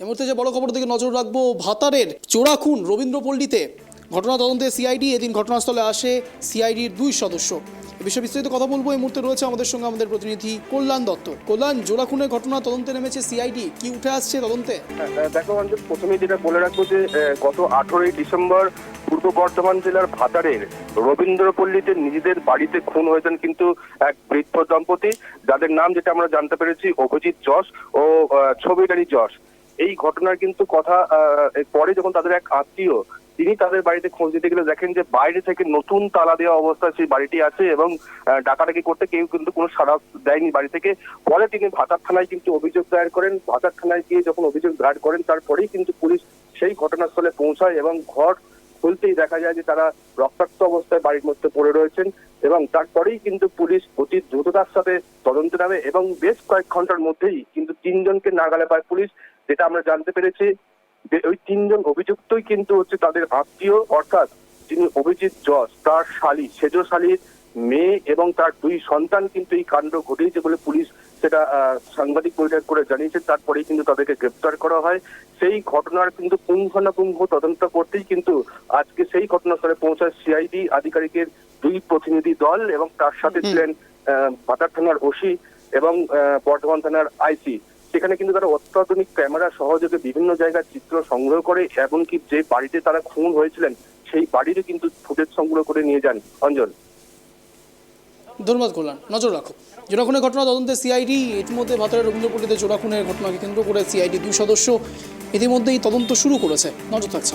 এই মুহূর্তে যে বড় খবর দিকে নজর রাখবো, ভাতারের চোরা খুন রবীন্দ্রপল্লীতে ঘটনা তদন্তে সিআইডি। এদিন ঘটনাস্থলে আসে সিআইডির 2 সদস্য। এ বিষয়ে বিস্তারিত কথা বলবো। এই মুহূর্তে রয়েছে আমাদের সঙ্গে আমাদের প্রতিনিধি কল্যাণ দত্ত। কল্যাণ, জোড়া খুনের ঘটনা তদন্তে নেমেছে সিআইডি, কি উঠে আসছে তদন্তে? দেখো অঞ্চল, প্রথমে যেটা বলে রাখবো যে গত 18ই ডিসেম্বর পূর্ব বর্ধমান জেলার ভাতারের রবীন্দ্রপল্লীতে নিজেদের বাড়িতে খুন হয়েছেন কিন্তু এক বৃদ্ধ দম্পতি, যাদের নাম যেটা আমরা জানতে পেরেছি অভিজিৎ যশ ও ছবিরানী যশ। এই ঘটনার কিন্তু কথা পরে যখন তাদের এক আত্মীয় তিনি তাদের বাড়িতে খোঁজ দিতে গেলে দেখেন যে বাইরে থেকে নতুন তালা দেওয়া অবস্থায় সেই বাড়িটি আছে এবং ডাকাডাকি করতে কেউ কিন্তু কোনো সাড়া দেয়নি বাড়ি থেকে। পরে তিনি ভাতার থানায় কিন্তু অভিযোগ দায়ের করেন। ভাতার থানায় গিয়ে যখন অভিযোগ দায়ের করেন তারপরেই কিন্তু পুলিশ সেই ঘটনাস্থলে পৌঁছায় এবং ঘর খুলতেই দেখা যায় যে তারা রক্তাক্ত অবস্থায় বাড়ির মধ্যে পড়ে রয়েছেন এবং তারপরেই কিন্তু পুলিশ অতি দ্রুততার সাথে তদন্তে নামে এবং বেশ কয়েক ঘন্টার মধ্যেই কিন্তু 3 জনকে নাগালে পায় পুলিশ। যেটা আমরা জানতে পেরেছি যে ওই 3 জন অভিযুক্তই কিন্তু হচ্ছে তাদের আত্মীয়, অর্থাৎ যিনি অভিজিৎ যশ, তার শালী, সেজ শালীর মেয়ে এবং তার 2 সন্তান কিন্তু এই কাণ্ড ঘটিয়েছে বলে পুলিশ সেটা সাংবাদিক বৈঠক করে জানিয়েছে। তারপরেই কিন্তু তাদেরকে গ্রেপ্তার করা হয়। সেই ঘটনার কিন্তু পুঙ্খানুপুঙ্খ তদন্ত করতেই কিন্তু আজকে সেই ঘটনাস্থলে পৌঁছায় সিআইডি আধিকারিকের 2 প্রতিনিধি দল এবং তার সাথে ছিলেন ভাতার থানার ওসি এবং বর্ধমান থানার আইসি। সেখানে কিন্তু তারা অত্যাধুনিক ক্যামেরা সহযোগে বিভিন্ন জায়গার চিত্র সংগ্রহ করে এমনকি যে বাড়িতে তারা খুন হয়েছিলেন সেই বাড়িরও কিন্তু ফুটেজ সংগ্রহ করে নিয়ে যান। অঞ্জন, ধন্যবাদ কল্যাণ, নজর রাখো। জোড়া খুনের ঘটনা তদন্তে সিআইডি। ইতিমধ্যে ভাতারের রবীন্দ্রপল্লীতে জোড়া খুনের ঘটনাকে কেন্দ্র করে সিআইডি 2 সদস্য ইতিমধ্যেই তদন্ত শুরু করেছে। নজর থাকছে।